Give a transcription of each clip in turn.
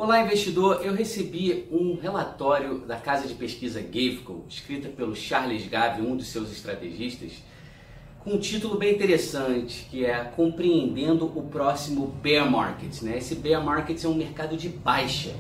Olá, investidor! Eu recebi um relatório da casa de pesquisa Gavekal, escrita pelo Charles Gave, um dos seus estrategistas, com um título bem interessante, que é Compreendendo o Próximo Bear Market. Esse Bear Market é um mercado de baixa.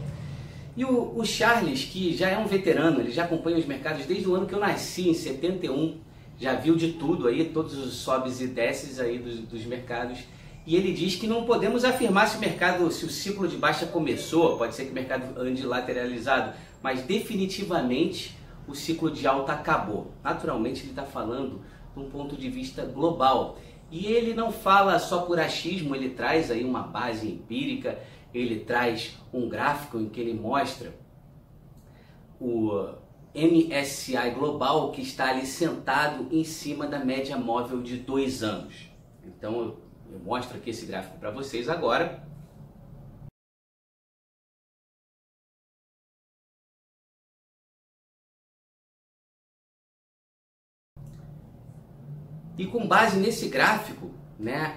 E o Charles, que já é um veterano, ele já acompanha os mercados desde o ano que eu nasci, em 71, já viu de tudo aí, todos os sobes e desces aí dos mercados. E ele diz que não podemos afirmar se o ciclo de baixa começou, pode ser que o mercado ande lateralizado, mas definitivamente o ciclo de alta acabou. Naturalmente ele está falando de um ponto de vista global. E ele não fala só por achismo, ele traz aí uma base empírica, ele traz um gráfico em que ele mostra o MSCI Global, que está ali sentado em cima da média móvel de 2 anos. Então eu mostro aqui esse gráfico para vocês agora. E com base nesse gráfico,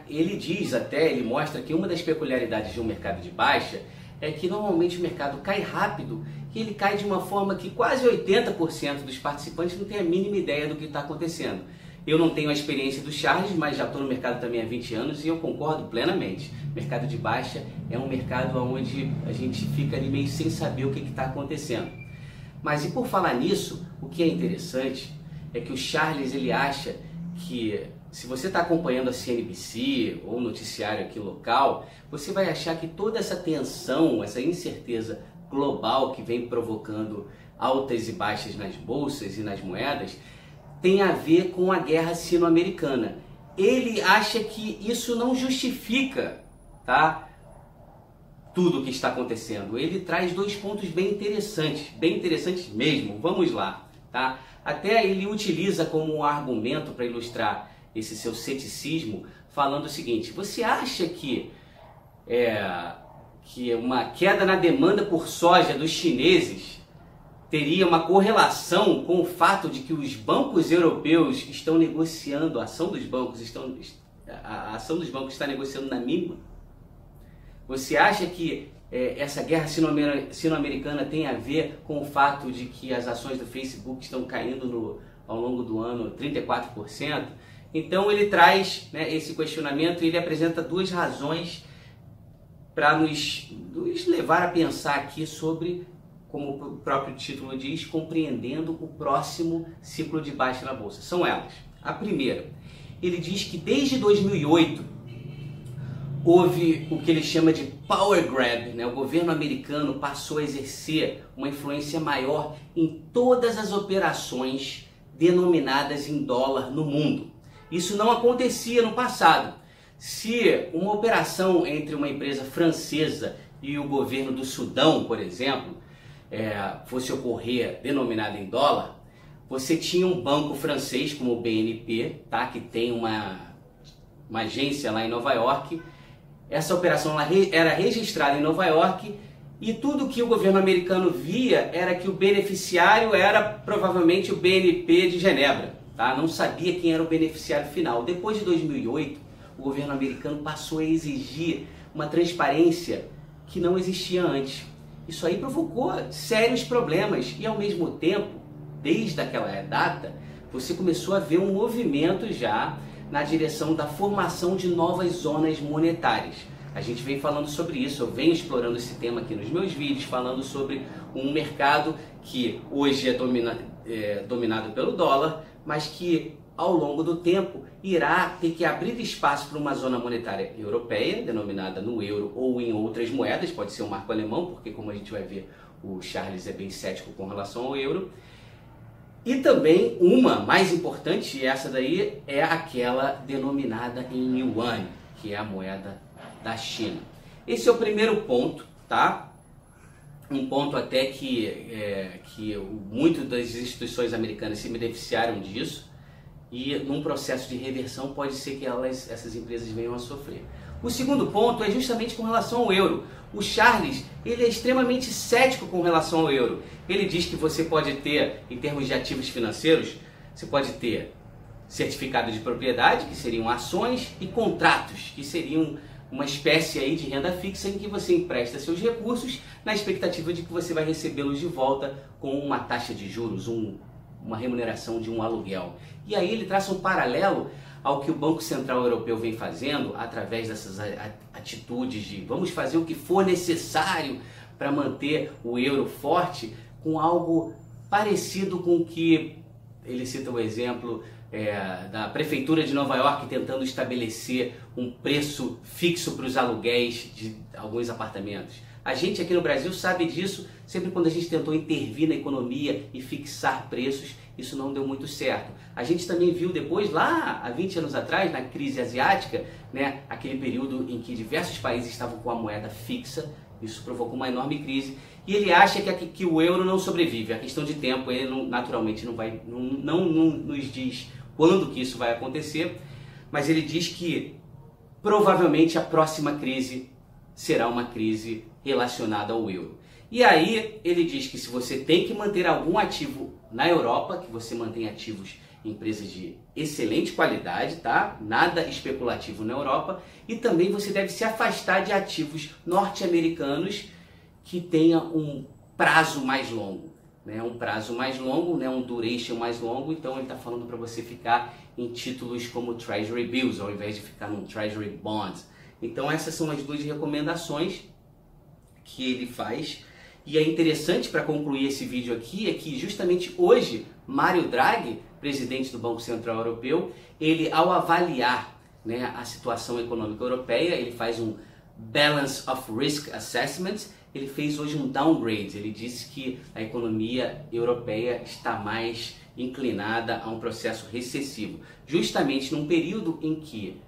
ele diz ele mostra que uma das peculiaridades de um mercado de baixa é que normalmente o mercado cai rápido, que ele cai de uma forma que quase 80% dos participantes não tem a mínima ideia do que está acontecendo. Eu não tenho a experiência do Charles, mas já estou no mercado também há 20 anos e eu concordo plenamente. Mercado de baixa é um mercado onde a gente fica ali meio sem saber o que está acontecendo. Mas e por falar nisso, o que é interessante é que o Charles ele acha que se você está acompanhando a CNBC ou o noticiário aqui local, você vai achar que toda essa tensão, essa incerteza global que vem provocando altas e baixas nas bolsas e nas moedas, tem a ver com a guerra sino-americana. Ele acha que isso não justifica, tudo o que está acontecendo. Ele traz 2 pontos bem interessantes mesmo. Vamos lá, Até ele utiliza como um argumento para ilustrar esse seu ceticismo, falando o seguinte: você acha que uma queda na demanda por soja dos chineses teria uma correlação com o fato de que os bancos europeus estão negociando, a ação dos bancos está negociando na mínima? Você acha que essa guerra sino-americana tem a ver com o fato de que as ações do Facebook estão caindo ao longo do ano 34%? Então ele traz esse questionamento e ele apresenta 2 razões para nos levar a pensar aqui sobre, como o próprio título diz, compreendendo o próximo ciclo de baixa na bolsa. São elas. A primeira, ele diz que desde 2008 houve o que ele chama de power grab, O governo americano passou a exercer uma influência maior em todas as operações denominadas em dólar no mundo. Isso não acontecia no passado. Se uma operação entre uma empresa francesa e o governo do Sudão, por exemplo, fosse ocorrer denominada em dólar, você tinha um banco francês como o BNP, que tem uma agência lá em Nova York. Essa operação era registrada em Nova York e tudo que o governo americano via era que o beneficiário era provavelmente o BNP de Genebra. Não sabia quem era o beneficiário final. Depois de 2008, o governo americano passou a exigir uma transparência que não existia antes. Isso aí provocou sérios problemas e, ao mesmo tempo, desde aquela data, você começou a ver um movimento já na direção da formação de novas zonas monetárias. A gente vem falando sobre isso, eu venho explorando esse tema aqui nos meus vídeos, falando sobre um mercado que hoje é dominado pelo dólar, mas que ao longo do tempo irá ter que abrir espaço para uma zona monetária europeia, denominada no euro ou em outras moedas, pode ser um marco alemão, porque como a gente vai ver, o Charles é bem cético com relação ao euro. E também uma mais importante, e essa daí é aquela denominada em yuan, que é a moeda da China. Esse é o primeiro ponto, Um ponto até que muitas das instituições americanas se beneficiaram disso, e num processo de reversão pode ser que essas empresas venham a sofrer. O segundo ponto é justamente com relação ao euro. O Charles ele é extremamente cético com relação ao euro. Ele diz que você pode ter, em termos de ativos financeiros, você pode ter certificado de propriedade, que seriam ações, e contratos, que seriam uma espécie aí de renda fixa em que você empresta seus recursos na expectativa de que você vai recebê-los de volta com uma taxa de juros, uma remuneração de um aluguel. E aí ele traça um paralelo ao que o Banco Central Europeu vem fazendo através dessas atitudes de vamos fazer o que for necessário para manter o euro forte, com algo parecido com o que ele cita o exemplo da Prefeitura de Nova York tentando estabelecer um preço fixo para os aluguéis de alguns apartamentos. A gente aqui no Brasil sabe disso, sempre quando a gente tentou intervir na economia e fixar preços, isso não deu muito certo. A gente também viu depois, lá há 20 anos atrás, na crise asiática, né, aquele período em que diversos países estavam com a moeda fixa, isso provocou uma enorme crise, e ele acha que o euro não sobrevive, é questão de tempo, ele naturalmente não nos diz quando que isso vai acontecer, mas ele diz que provavelmente a próxima crise será uma crise relacionada ao euro. E aí ele diz que se você tem que manter algum ativo na Europa, que você mantém ativos em empresas de excelente qualidade, tá? Nada especulativo na Europa, e também você deve se afastar de ativos norte-americanos que tenha um prazo mais longo, né? Um prazo mais longo, né? Um duration mais longo. Então ele está falando para você ficar em títulos como Treasury Bills, ao invés de ficar num Treasury Bonds. Então essas são as duas recomendações que ele faz. E é interessante, para concluir esse vídeo aqui, é que justamente hoje Mário Draghi, presidente do Banco Central Europeu, ele ao avaliar, né, a situação econômica europeia, ele faz um Balance of Risk Assessment, ele fez hoje um downgrade, ele disse que a economia europeia está mais inclinada a um processo recessivo, justamente num período em que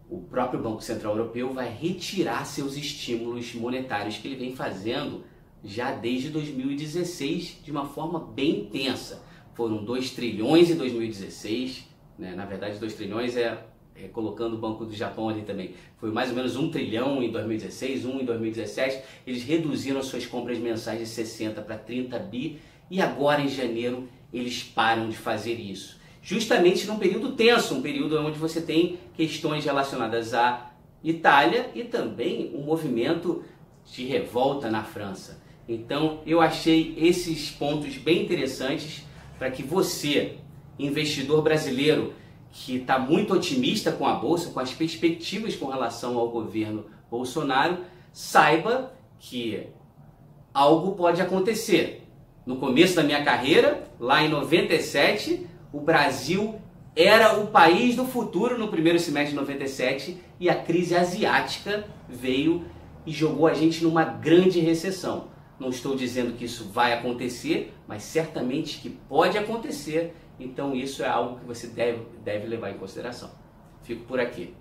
o próprio Banco Central Europeu vai retirar seus estímulos monetários que ele vem fazendo já desde 2016 de uma forma bem intensa. Foram 2 trilhões em 2016, né? Na verdade 2 trilhões colocando o Banco do Japão ali também. Foi mais ou menos 1 trilhão em 2016, 1 em 2017. Eles reduziram as suas compras mensais de 60 para 30 bi e agora em janeiro eles param de fazer isso. Justamente num período tenso, um período onde você tem questões relacionadas à Itália e também um movimento de revolta na França. Então eu achei esses pontos bem interessantes para que você, investidor brasileiro, que está muito otimista com a Bolsa, com as perspectivas com relação ao governo Bolsonaro, saiba que algo pode acontecer. No começo da minha carreira, lá em 97, o Brasil era o país do futuro no primeiro semestre de 97 e a crise asiática veio e jogou a gente numa grande recessão. Não estou dizendo que isso vai acontecer, mas certamente que pode acontecer. Então isso é algo que você deve levar em consideração. Fico por aqui.